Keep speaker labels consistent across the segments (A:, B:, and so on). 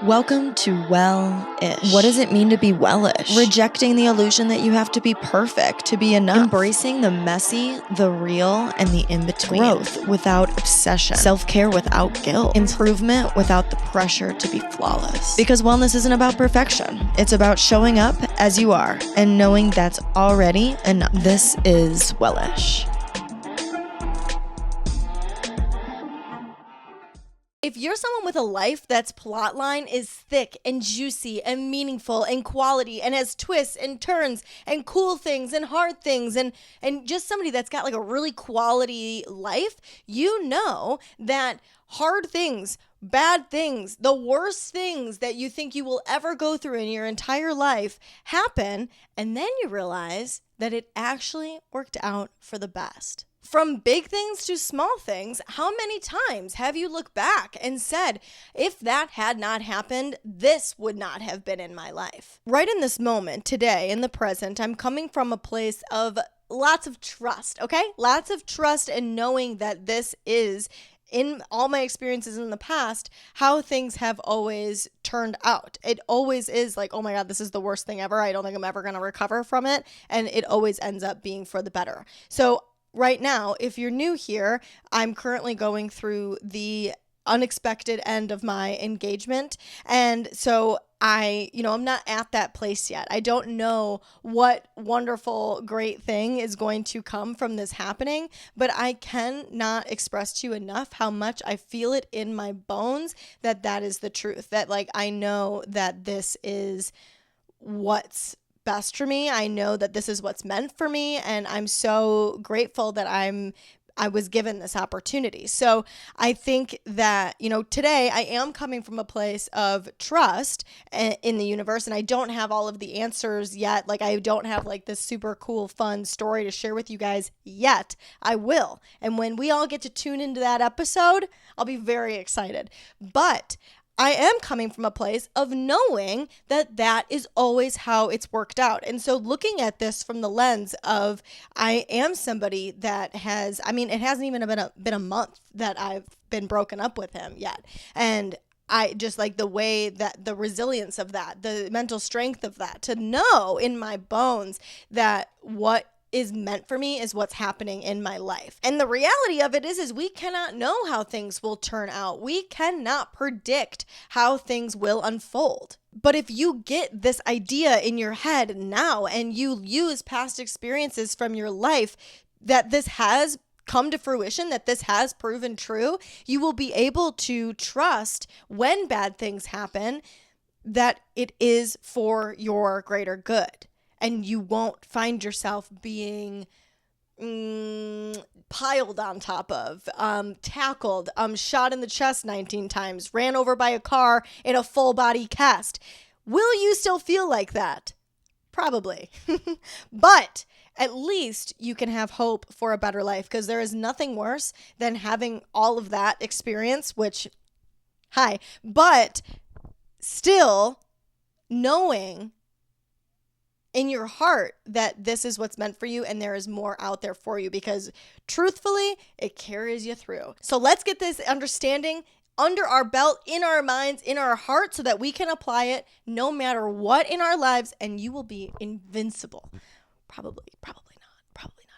A: Welcome to Wellish.
B: What does it mean to be Wellish?
A: Rejecting the illusion that you have to be perfect to be enough. Embracing the messy, the real, and the in-between.
B: Growth without obsession.
A: Self-care without guilt.
B: Improvement without the pressure to be flawless.
A: Because wellness isn't about perfection. It's about showing up as you are and knowing that's already enough. This is Wellish.
C: If you're someone with a life that's plotline is thick and juicy and meaningful and quality and has twists and turns and cool things and hard things and just somebody that's got like a really quality life, you know that hard things, bad things, the worst things that you think you will ever go through in your entire life happen, and then you realize that it actually worked out for the best. From big things to small things, how many times have you looked back and said, if that had not happened, this would not have been in my life? Right in this moment, today, in the present, I'm coming from a place of lots of trust, okay? Lots of trust and knowing that this is, in all my experiences in the past, how things have always turned out. It always is like, oh my God, this is the worst thing ever. I don't think I'm ever going to recover from it. And it always ends up being for the better. So right now, if you're new here, I'm currently going through the unexpected end of my engagement. And so I'm not at that place yet. I don't know what wonderful, great thing is going to come from this happening, but I cannot express to you enough how much I feel it in my bones that that is the truth. That like, I know that this is what's best for me. I know that this is what's meant for me, and I'm so grateful that I was given this opportunity. So I think that, today I am coming from a place of trust in the universe, and I don't have all of the answers yet. Like, I don't have like this super cool, fun story to share with you guys yet. I will. And when we all get to tune into that episode, I'll be very excited. But I am coming from a place of knowing that that is always how it's worked out. And so looking at this from the lens of I am somebody that it hasn't even been a month that I've been broken up with him yet. And I just like the way that the resilience of that, the mental strength of that, to know in my bones that what is meant for me is what's happening in my life. And the reality of it is we cannot know how things will turn out. We cannot predict how things will unfold. But if you get this idea in your head now and you use past experiences from your life that this has come to fruition, that this has proven true, you will be able to trust when bad things happen that it is for your greater good. And you won't find yourself being piled on top of, tackled, shot in the chest 19 times, ran over by a car in a full body cast. Will you still feel like that? Probably. But at least you can have hope for a better life, because there is nothing worse than having all of that experience, but still knowing in your heart that this is what's meant for you and there is more out there for you, because truthfully, it carries you through. So let's get this understanding under our belt, in our minds, in our heart, so that we can apply it no matter what in our lives, and you will be invincible. Probably not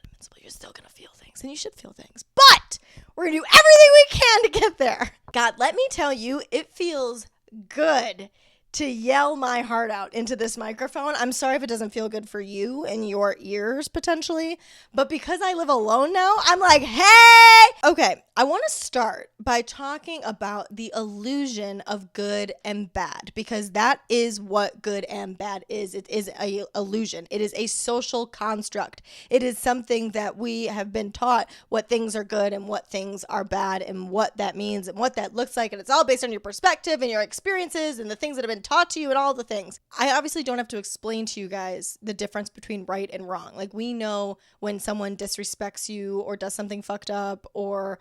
C: invincible. You're still going to feel things, and you should feel things, but we're going to do everything we can to get there. God, let me tell you, it feels good to yell my heart out into this microphone. I'm sorry if it doesn't feel good for you and your ears potentially, but because I live alone now, I'm like, hey! Okay, I want to start by talking about the illusion of good and bad, because that is what good and bad is. It is an illusion. It is a social construct. It is something that we have been taught what things are good and what things are bad and what that means and what that looks like. And it's all based on your perspective and your experiences and the things that have been taught to you and all the things. I obviously don't have to explain to you guys the difference between right and wrong. Like, we know when someone disrespects you or does something fucked up or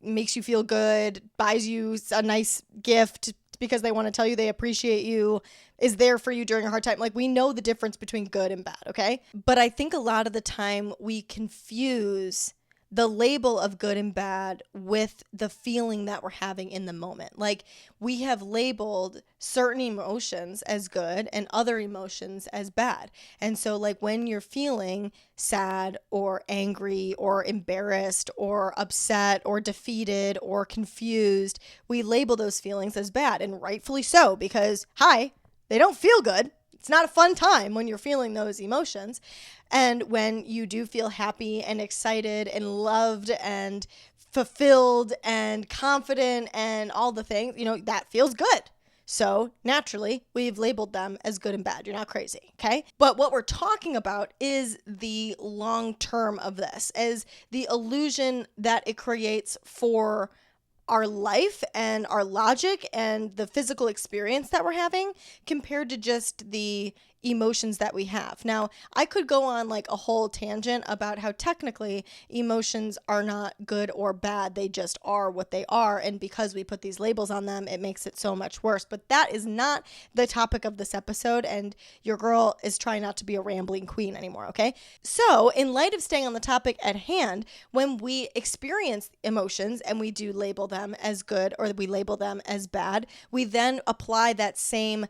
C: makes you feel good, buys you a nice gift because they want to tell you they appreciate you, is there for you during a hard time. Like, we know the difference between good and bad, okay? But I think a lot of the time we confuse the label of good and bad with the feeling that we're having in the moment. Like, we have labeled certain emotions as good and other emotions as bad. And so, like, when you're feeling sad or angry or embarrassed or upset or defeated or confused, we label those feelings as bad, and rightfully so, because, hi, they don't feel good. It's not a fun time when you're feeling those emotions. And when you do feel happy and excited and loved and fulfilled and confident and all the things, that feels good. So naturally, we've labeled them as good and bad. You're not crazy, okay? But what we're talking about is the long term of this, is the illusion that it creates for our life and our logic and the physical experience that we're having compared to just the emotions that we have. Now, I could go on like a whole tangent about how technically emotions are not good or bad. They just are what they are. And because we put these labels on them, it makes it so much worse. But that is not the topic of this episode. And your girl is trying not to be a rambling queen anymore, okay? So, in light of staying on the topic at hand, when we experience emotions and we do label them as good or we label them as bad, we then apply that same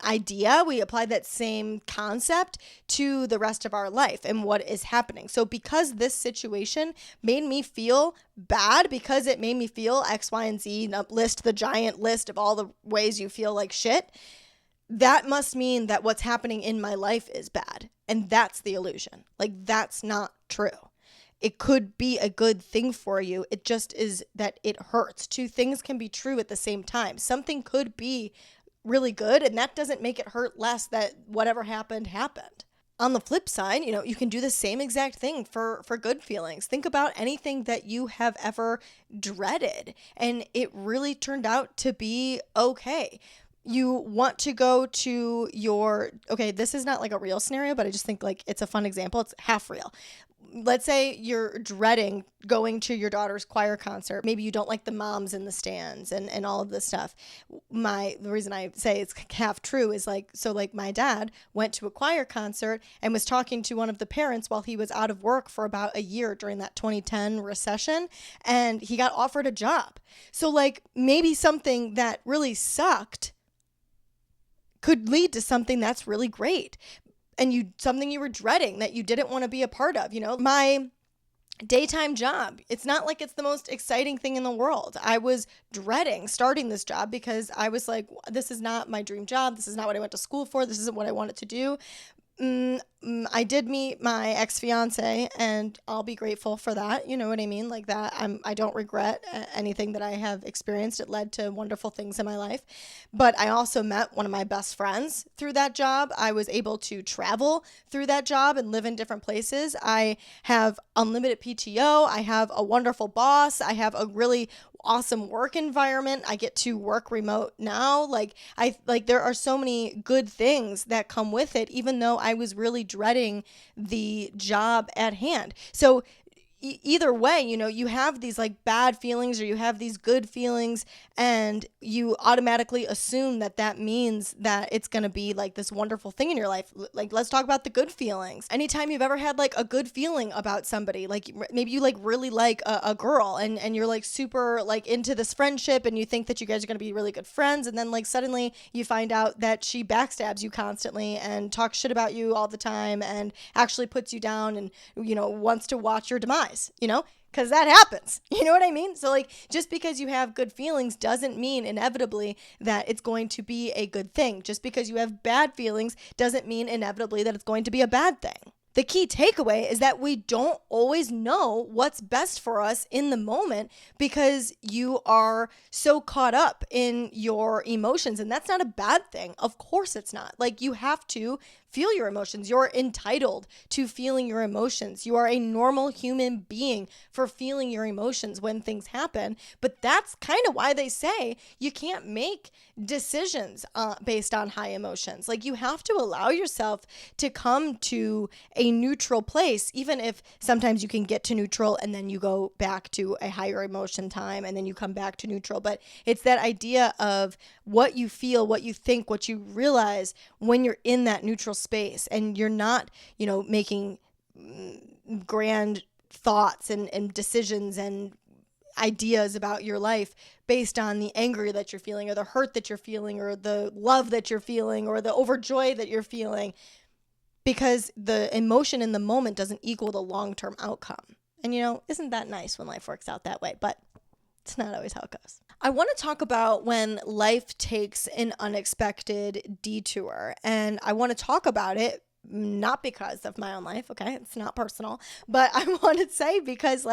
C: idea, we apply that same concept to the rest of our life and what is happening. So because this situation made me feel bad, because it made me feel X, Y, and Z, list the giant list of all the ways you feel like shit, that must mean that what's happening in my life is bad. And that's the illusion. Like, that's not true. It could be a good thing for you. It just is that it hurts. Two things can be true at the same time. Something could be really good, and that doesn't make it hurt less that whatever happened. On the flip side, you can do the same exact thing for good feelings. Think about anything that you have ever dreaded and it really turned out to be okay. You want to go to this is not like a real scenario, but I just think like it's a fun example. It's half real. Let's say you're dreading going to your daughter's choir concert. Maybe you don't like the moms in the stands and all of this stuff. The reason I say it's half true is my dad went to a choir concert and was talking to one of the parents while he was out of work for about a year during that 2010 recession, and he got offered a job. So like maybe something that really sucked could lead to something that's really great. And something you were dreading that you didn't want to be a part of. My daytime job, it's not like it's the most exciting thing in the world. I was dreading starting this job because I was like, this is not my dream job. This is not what I went to school for. This isn't what I wanted to do. I did meet my ex-fiance, and I'll be grateful for that. You know what I mean? Like that, I don't regret anything that I have experienced. It led to wonderful things in my life. But I also met one of my best friends through that job. I was able to travel through that job and live in different places. I have unlimited PTO. I have a wonderful boss. I have a really awesome work environment. I get to work remote now. There are so many good things that come with it, even though I was really dreading the job at hand. So either way, you have these like bad feelings or you have these good feelings, and you automatically assume that means that it's going to be like this wonderful thing in your life. Like, let's talk about the good feelings. Anytime you've ever had like a good feeling about somebody, like maybe you like really like a girl and you're like super like into this friendship and you think that you guys are going to be really good friends. And then like suddenly you find out that she backstabs you constantly and talks shit about you all the time and actually puts you down and, wants to watch your demise, because that happens. You know what I mean? So like, just because you have good feelings doesn't mean inevitably that it's going to be a good thing. Just because you have bad feelings doesn't mean inevitably that it's going to be a bad thing. The key takeaway is that we don't always know what's best for us in the moment because you are so caught up in your emotions, and that's not a bad thing. Of course it's not. Like, you have to feel your emotions. You're entitled to feeling your emotions. You are a normal human being for feeling your emotions when things happen. But that's kind of why they say you can't make decisions based on high emotions. Like, you have to allow yourself to come to a neutral place, even if sometimes you can get to neutral and then you go back to a higher emotion time and then you come back to neutral. But it's that idea of what you feel, what you think, what you realize when you're in that neutral space and you're not, making grand thoughts and decisions and ideas about your life based on the anger that you're feeling or the hurt that you're feeling or the love that you're feeling or the overjoy that you're feeling, because the emotion in the moment doesn't equal the long-term outcome. And isn't that nice when life works out that way? But it's not always how it goes. I want to talk about when life takes an unexpected detour, and I want to talk about it not because of my own life, okay? It's not personal, but I want to say because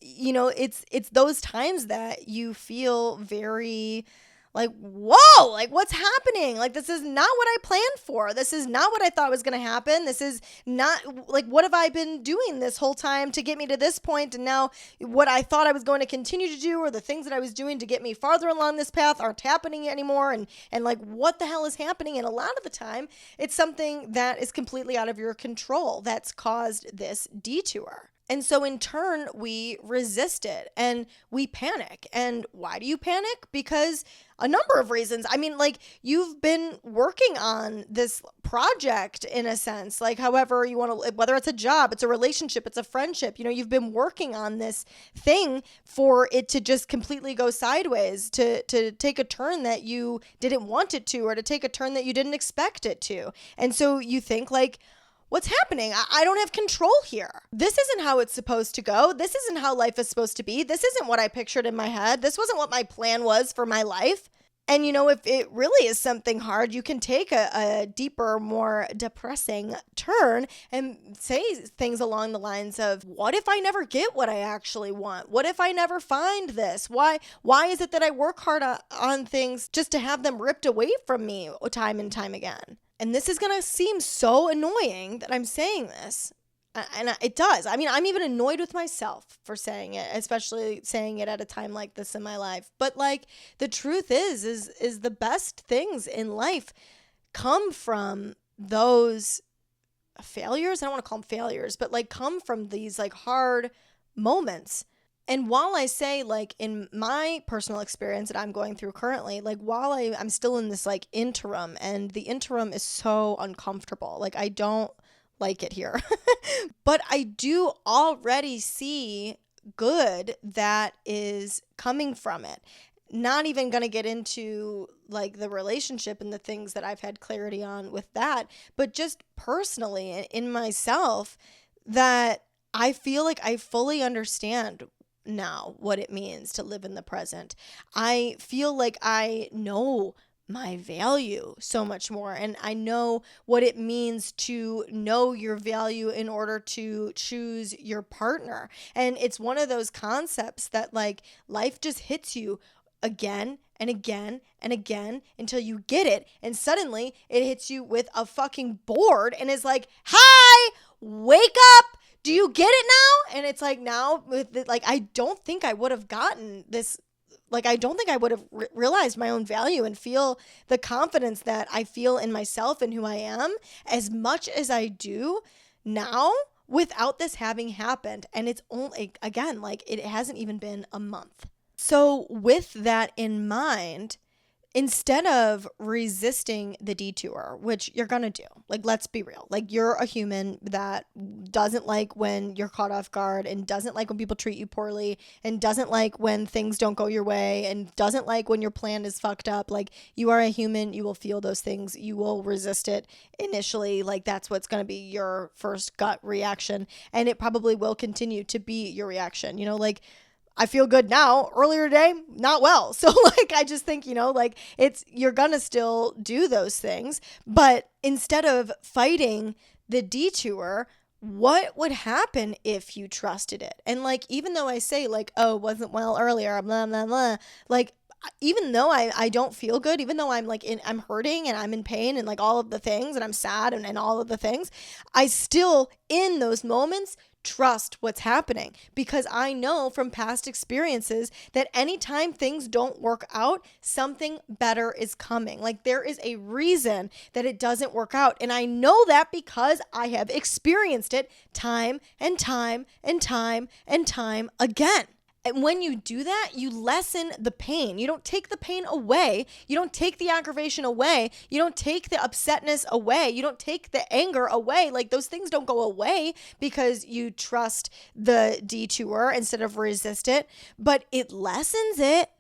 C: it's those times that you feel very like, whoa, like what's happening? Like, this is not what I planned for. This is not what I thought was going to happen. This is not like, what have I been doing this whole time to get me to this point? And now what I thought I was going to continue to do, or the things that I was doing to get me farther along this path, aren't happening anymore. And like, what the hell is happening? And a lot of the time it's something that is completely out of your control that's caused this detour. And so in turn, we resist it and we panic. And why do you panic? Because a number of reasons. I mean, like, you've been working on this project in a sense, like however you want to, whether it's a job, it's a relationship, it's a friendship, you've been working on this thing for it to just completely go sideways, to take a turn that you didn't want it to, or to take a turn that you didn't expect it to. And so you think like, what's happening? I don't have control here. This isn't how it's supposed to go. This isn't how life is supposed to be. This isn't what I pictured in my head. This wasn't what my plan was for my life. And if it really is something hard, you can take a deeper, more depressing turn and say things along the lines of, what if I never get what I actually want? What if I never find this? Why is it that I work hard on things just to have them ripped away from me time and time again? And this is going to seem so annoying that I'm saying this. And it does. I mean, I'm even annoyed with myself for saying it, especially saying it at a time like this in my life. But like, the truth is the best things in life come from those failures. I don't want to call them failures, but like come from these like hard moments. And while I say, like, in my personal experience that I'm going through currently, like, while I'm still in this, like, interim, and the interim is so uncomfortable, like, I don't like it here, but I do already see good that is coming from it. Not even going to get into, like, the relationship and the things that I've had clarity on with that, but just personally in myself, that I feel like I fully understand now what it means to live in the present. I feel like I know my value so much more, and I know what it means to know your value in order to choose your partner. And it's one of those concepts that like life just hits you again and again and again until you get it, and suddenly it hits you with a fucking board and is like, hi, wake up. Do you get it now? And it's like, now with the, like, I don't think I would have gotten this. Like, I don't think I would have realized my own value and feel the confidence that I feel in myself and who I am as much as I do now without this having happened. And it's only, again, like, it hasn't even been a month. So with that in mind, instead of resisting the detour, which you're going to do, like, let's be real, like, you're a human that doesn't like when you're caught off guard, and doesn't like when people treat you poorly, and doesn't like when things don't go your way, and doesn't like when your plan is fucked up. Like, you are a human. You will feel those things. You will resist it initially. Like, that's what's going to be your first gut reaction. And it probably will continue to be your reaction. Like, I feel good now. Earlier today, not well. So like, I just think, like, you're going to still do those things. But instead of fighting the detour, what would happen if you trusted it? And like, even though I say like, oh, wasn't well earlier, blah, blah, blah, like, even though I don't feel good, even though I'm hurting and I'm in pain and like all of the things, and I'm sad and all of the things, I still in those moments trust what's happening, because I know from past experiences that anytime things don't work out, something better is coming. Like, there is a reason that it doesn't work out. And I know that because I have experienced it time and time and time and time again. And when you do that, you lessen the pain. You don't take the pain away. You don't take the aggravation away. You don't take the upsetness away. You don't take the anger away. Like, those things don't go away because you trust the detour instead of resist it, but it lessens it.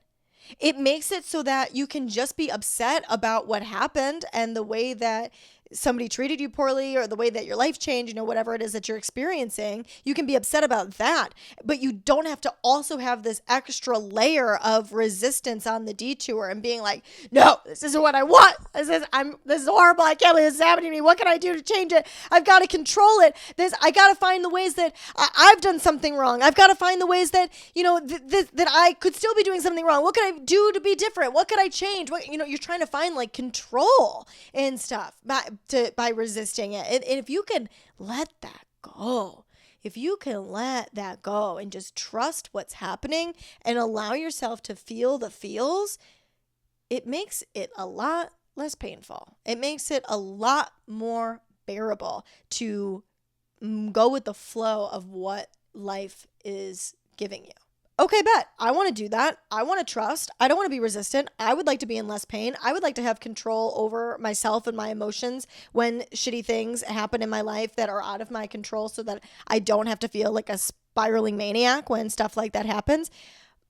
C: It makes it so that you can just be upset about what happened and the way that somebody treated you poorly or the way that your life changed, whatever it is that you're experiencing. You can be upset about that, but you don't have to also have this extra layer of resistance on the detour and being like, no, this isn't what I want. This is horrible. I can't believe this is happening to me. What can I do to change it? I've got to control it. I got to find the ways that I've done something wrong. I've got to find the ways that, that I could still be doing something wrong. What can I do to be different? What could I change? You're trying to find like control and stuff by resisting it. And if you can let that go, and just trust what's happening and allow yourself to feel the feels, it makes it a lot less painful. It makes it a lot more bearable to go with the flow of what life is giving you. Okay, bet. I want to do that. I want to trust. I don't want to be resistant. I would like to be in less pain. I would like to have control over myself and my emotions when shitty things happen in my life that are out of my control so that I don't have to feel like a spiraling maniac when stuff like that happens.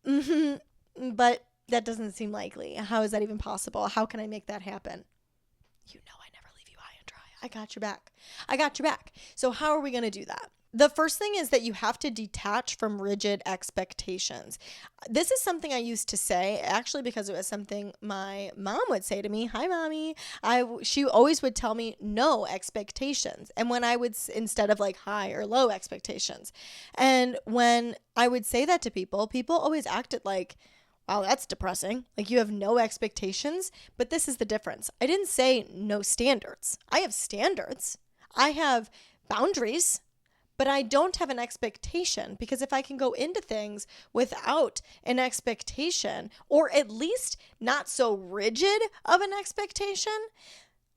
C: But that doesn't seem likely. How is that even possible? How can I make that happen? I never leave you high and dry. I got your back. So how are we going to do that? The first thing is that you have to detach from rigid expectations. This is something I used to say, actually, because it was something my mom would say to me. Hi, mommy. She always would tell me no expectations. And when I would, instead of like high or low expectations. And when I would say that to people always acted like, wow, that's depressing. Like, you have no expectations. But this is the difference. I didn't say no standards. I have standards. I have boundaries. But I don't have an expectation, because if I can go into things without an expectation, or at least not so rigid of an expectation,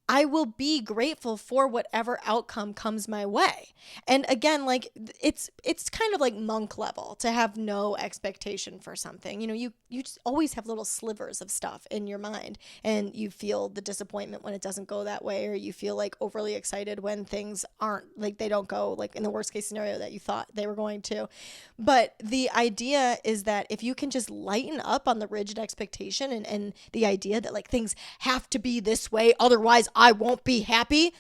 C: I will be grateful for whatever outcome comes my way. And again, like, it's kind of like monk level to have no expectation for something. You just always have little slivers of stuff in your mind, and you feel the disappointment when it doesn't go that way, or you feel like overly excited when things aren't, like, they don't go like in the worst case scenario that you thought they were going to. But the idea is that if you can just lighten up on the rigid expectation and the idea that like things have to be this way, otherwise I won't be happy,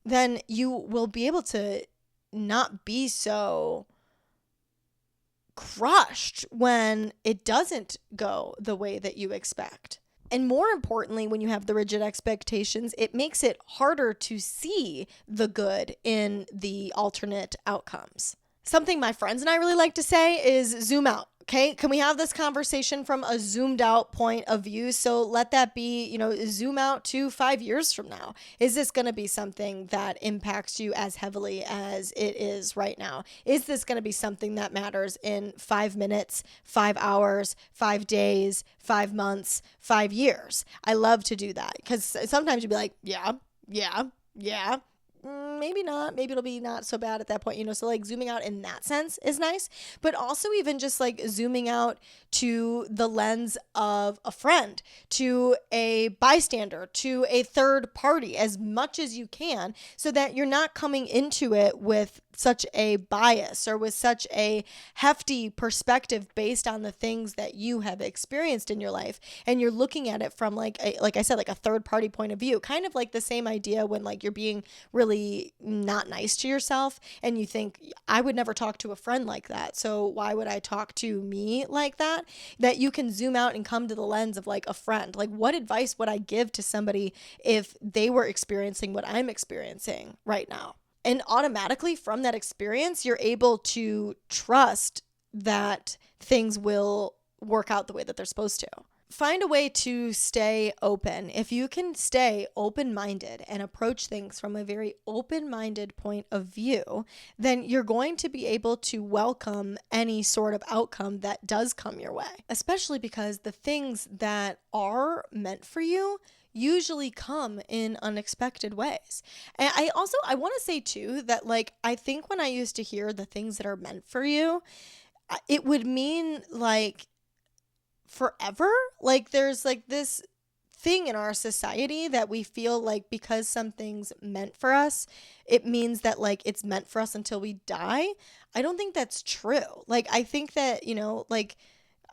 C: then you will be able to not be so crushed when it doesn't go the way that you expect. And more importantly, when you have the rigid expectations, it makes it harder to see the good in the alternate outcomes. Something my friends and I really like to say is zoom out. Okay, can we have this conversation from a zoomed out point of view? So let that be, zoom out to 5 years from now. Is this going to be something that impacts you as heavily as it is right now? Is this going to be something that matters in 5 minutes, 5 hours, 5 days, 5 months, 5 years? I love to do that, because sometimes you'll be like, yeah. Maybe not. Maybe it'll be not so bad at that point, so like zooming out in that sense is nice, but also even just like zooming out to the lens of a friend, to a bystander, to a third party as much as you can, so that you're not coming into it with such a bias or with such a hefty perspective based on the things that you have experienced in your life, and you're looking at it from like I said, like a third party point of view, kind of like the same idea when like you're being really not nice to yourself and you think, I would never talk to a friend like that, so why would I talk to me like that? That you can zoom out and come to the lens of like a friend. Like, what advice would I give to somebody if they were experiencing what I'm experiencing right now? And automatically from that experience, you're able to trust that things will work out the way that they're supposed to. Find a way to stay open. If you can stay open-minded and approach things from a very open-minded point of view, then you're going to be able to welcome any sort of outcome that does come your way, especially because the things that are meant for you usually come in unexpected ways. And I want to say too that like, I think when I used to hear the things that are meant for you, it would mean like forever. Like there's like this thing in our society that we feel like because something's meant for us, it means that like it's meant for us until we die. I don't think that's true. Like I think that, like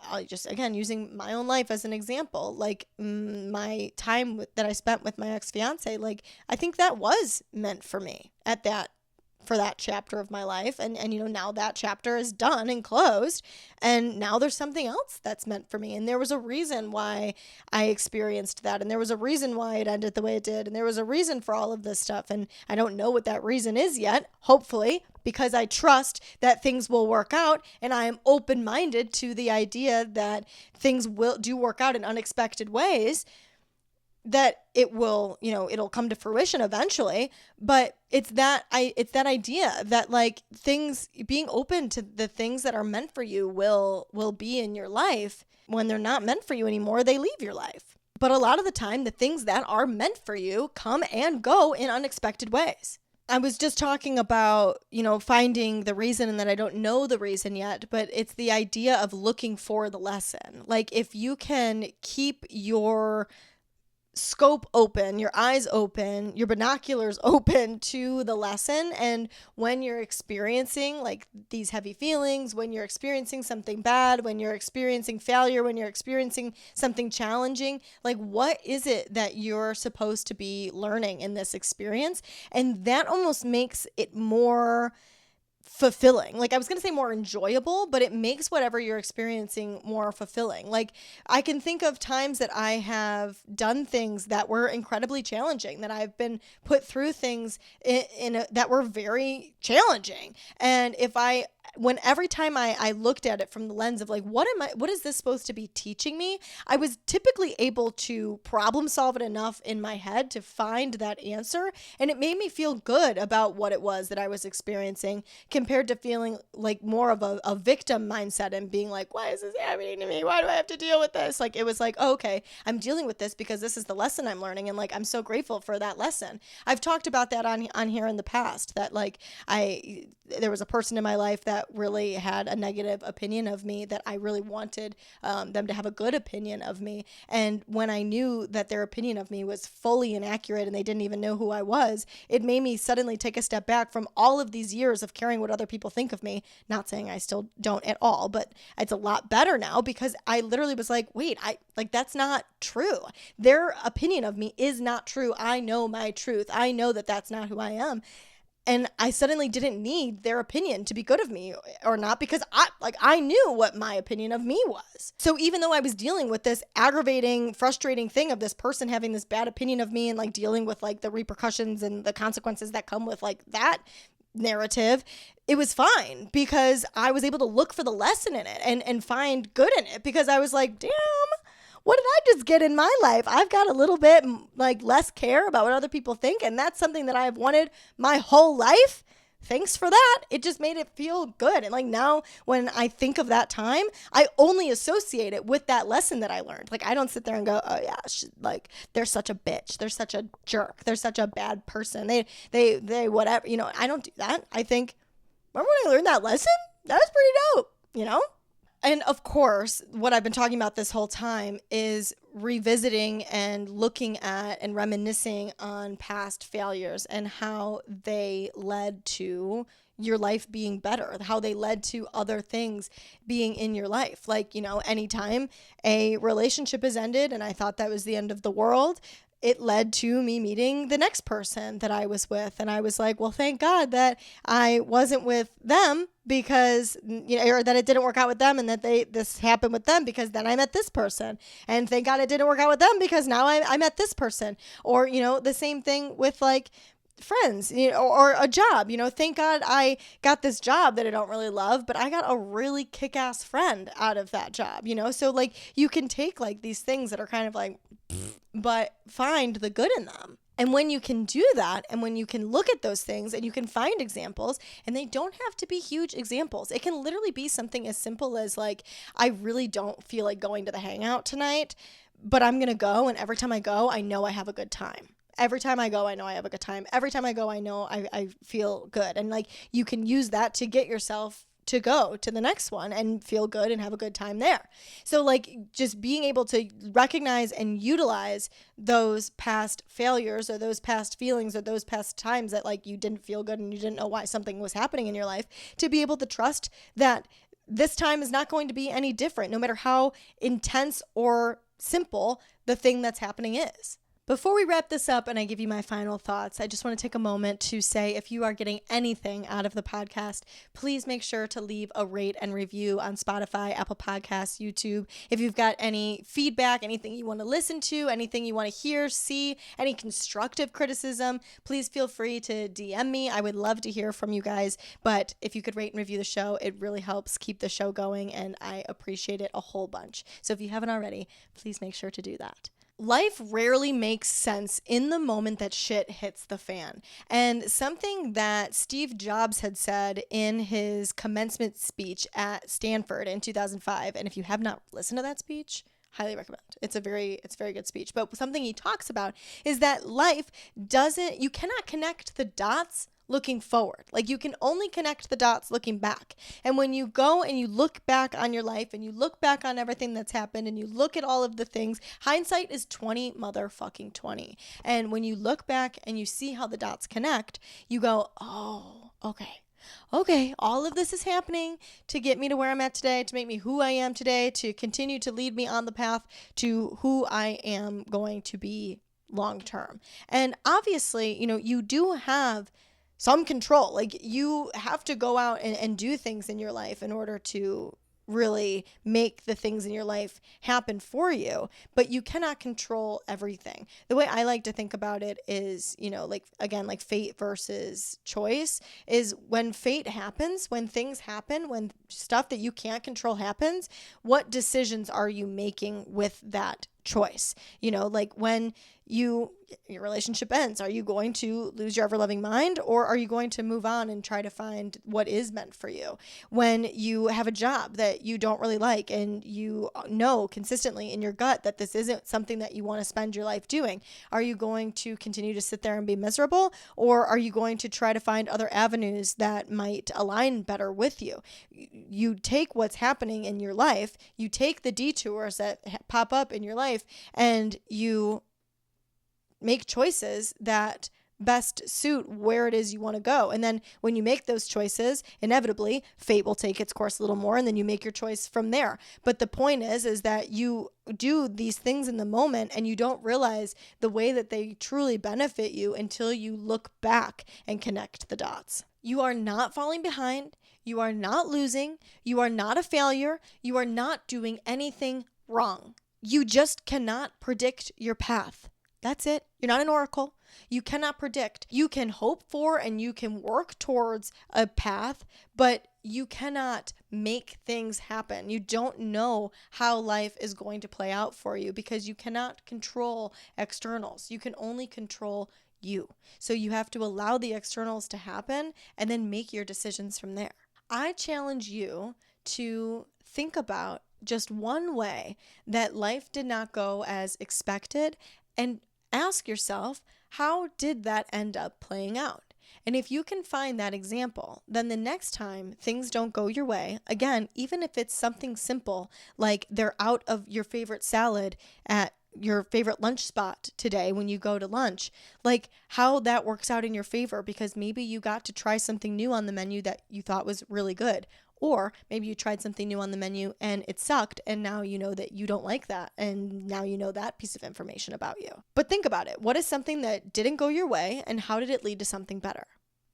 C: I'll just again using my own life as an example, like my time that I spent with my ex-fiance, like I think that was meant for me for that chapter of my life. And now that chapter is done and closed. And now there's something else that's meant for me. And there was a reason why I experienced that. And there was a reason why it ended the way it did. And there was a reason for all of this stuff. And I don't know what that reason is yet, hopefully, because I trust that things will work out. And I am open-minded to the idea that things do work out in unexpected ways, that it will, it'll come to fruition eventually. But it's that idea that like things, being open to the things that are meant for you will be in your life. When they're not meant for you anymore, they leave your life. But a lot of the time, the things that are meant for you come and go in unexpected ways. I was just talking about, finding the reason, and that I don't know the reason yet, but it's the idea of looking for the lesson. Like if you can keep your scope open, your eyes open, your binoculars open to the lesson. And when you're experiencing like these heavy feelings, when you're experiencing something bad, when you're experiencing failure, when you're experiencing something challenging, like what is it that you're supposed to be learning in this experience? And that almost makes it more fulfilling. Like I was going to say more enjoyable, but it makes whatever you're experiencing more fulfilling. Like I can think of times that I have done things that were incredibly challenging, that I've been put through things that were very challenging. And every time I looked at it from the lens of like, what is this supposed to be teaching me? I was typically able to problem solve it enough in my head to find that answer. And it made me feel good about what it was that I was experiencing, compared to feeling like more of a victim mindset and being like, why is this happening to me? Why do I have to deal with this? Like, it was like, oh, okay, I'm dealing with this because this is the lesson I'm learning. And like, I'm so grateful for that lesson. I've talked about that on here in the past, that like there was a person in my life that really had a negative opinion of me, that I really wanted them to have a good opinion of me. And when I knew that their opinion of me was fully inaccurate and they didn't even know who I was, it made me suddenly take a step back from all of these years of caring what other people think of me. Not saying I still don't at all, but it's a lot better now, because I literally was like, wait, that's not true. Their opinion of me is not true. I know my truth. I know that that's not who I am. And I suddenly didn't need their opinion to be good of me or not, because I knew what my opinion of me was. So even though I was dealing with this aggravating, frustrating thing of this person having this bad opinion of me, and like dealing with like the repercussions and the consequences that come with like that narrative, it was fine, because I was able to look for the lesson in it and find good in it, because I was like, damn, what did I just get in my life? I've got a little bit like less care about what other people think. And that's something that I've wanted my whole life. Thanks for that. It just made it feel good. And like now when I think of that time, I only associate it with that lesson that I learned. Like I don't sit there and go, oh yeah, like they're such a bitch. They're such a jerk. They're such a bad person. They whatever, I don't do that. I think, remember when I learned that lesson? That was pretty dope, And of course, what I've been talking about this whole time is revisiting and looking at and reminiscing on past failures and how they led to your life being better, how they led to other things being in your life. Like, anytime a relationship has ended and I thought that was the end of the world, it led to me meeting the next person that I was with. And I was like, well, thank God that I wasn't with them, because, or that it didn't work out with them, and that this happened with them, because then I met this person. And thank God it didn't work out with them, because now I met this person. Or, the same thing with like friends, or a job, thank God I got this job that I don't really love, but I got a really kick-ass friend out of that job, so like you can take like these things that are kind of like, but find the good in them. And when you can do that, and when you can look at those things and you can find examples, and they don't have to be huge examples. It can literally be something as simple as like, I really don't feel like going to the hangout tonight, but I'm going to go. And every time I go, I know I have a good time. Every time I go, I know I have a good time. Every time I go, I know I feel good. And like, you can use that to get yourself to go to the next one and feel good and have a good time there. So like just being able to recognize and utilize those past failures or those past feelings or those past times that like you didn't feel good and you didn't know why something was happening in your life, to be able to trust that this time is not going to be any different, no matter how intense or simple the thing that's happening is. Before we wrap this up and I give you my final thoughts, I just want to take a moment to say if you are getting anything out of the podcast, please make sure to leave a rate and review on Spotify, Apple Podcasts, YouTube. If you've got any feedback, anything you want to listen to, anything you want to hear, see, any constructive criticism, please feel free to DM me. I would love to hear from you guys. But if you could rate and review the show, it really helps keep the show going and I appreciate it a whole bunch. So if you haven't already, please make sure to do that. Life rarely makes sense in the moment that shit hits the fan. And something that Steve Jobs had said in his commencement speech at Stanford in 2005, and if you have not listened to that speech, highly recommend. It's a very good speech. But something he talks about is that you cannot connect the dots looking forward. Like you can only connect the dots looking back. And when you go and you look back on your life and you look back on everything that's happened and you look at all of the things, hindsight is 20 motherfucking 20. And when you look back and you see how the dots connect, you go, oh, okay, all of this is happening to get me to where I'm at today, to make me who I am today, to continue to lead me on the path to who I am going to be long term. And obviously, you do have some control. Like you have to go out and do things in your life in order to really make the things in your life happen for you, but you cannot control everything. The way I like to think about it is, like fate versus choice is when fate happens, when things happen, when stuff that you can't control happens, what decisions are you making with that choice? Like when your relationship ends, are you going to lose your ever-loving mind or are you going to move on and try to find what is meant for you? When you have a job that you don't really like and you know consistently in your gut that this isn't something that you want to spend your life doing, are you going to continue to sit there and be miserable, or are you going to try to find other avenues that might align better with you? You take what's happening in your life, you take the detours that pop up in your life, and you make choices that best suit where it is you want to go. And then when you make those choices, inevitably fate will take its course a little more and then you make your choice from there. But the point is that you do these things in the moment and you don't realize the way that they truly benefit you until you look back and connect the dots. You are not falling behind. You are not losing. You are not a failure. You are not doing anything wrong. You just cannot predict your path. That's it. You're not an oracle. You cannot predict. You can hope for and you can work towards a path, but you cannot make things happen. You don't know how life is going to play out for you because you cannot control externals. You can only control you. So you have to allow the externals to happen and then make your decisions from there. I challenge you to think about just one way that life did not go as expected and ask yourself, how did that end up playing out? And if you can find that example, then the next time things don't go your way, again, even if it's something simple, like they're out of your favorite salad at your favorite lunch spot today when you go to lunch, like how that works out in your favor because maybe you got to try something new on the menu that you thought was really good. Or maybe you tried something new on the menu and it sucked and now you know that you don't like that and now you know that piece of information about you. But think about it. What is something that didn't go your way and how did it lead to something better?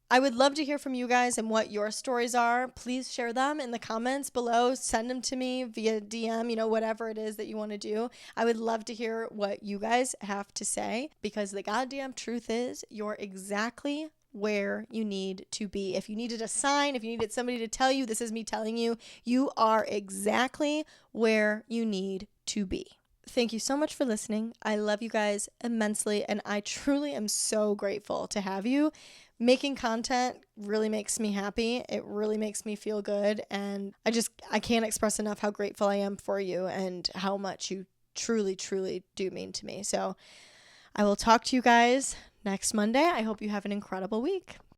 C: I would love to hear from you guys and what your stories are. Please share them in the comments below. Send them to me via DM, whatever it is that you want to do. I would love to hear what you guys have to say because the goddamn truth is you're exactly where you need to be. If you needed a sign, if you needed somebody to tell you, this is me telling you, you are exactly where you need to be. Thank you so much for listening. I love you guys immensely, and I truly am so grateful to have you. Making content really makes me happy. It really makes me feel good, and I can't express enough how grateful I am for you and how much you truly, truly do mean to me. So I will talk to you guys next Monday. I hope you have an incredible week.